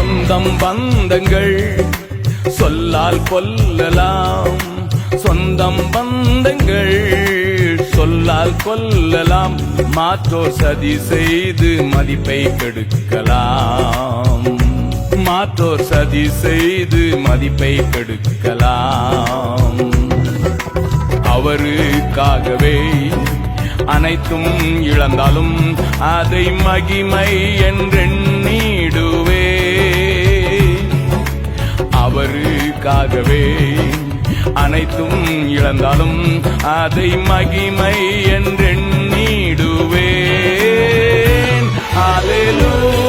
சொந்தம் பந்தங்கள் சொல்லால் கொல்லலாம், சொந்தம் பந்தங்கள் சொல்லால் கொல்லலாம், மாற்றோர் சதி செய்து மதிப்பை கெடுக்கலாம், மாற்றோர் சதி செய்து மதிப்பை கெடுக்கலாம். அவருக்காகவே அனைத்தும் இழந்தாலும் அதை மகிமை என்றெண்ணிடுவே, அவருக்காகவே அனைத்தும் இழந்தாலும் அதை மகிமை என்றெண்ணிடுவேன். ஹல்லேலூயா.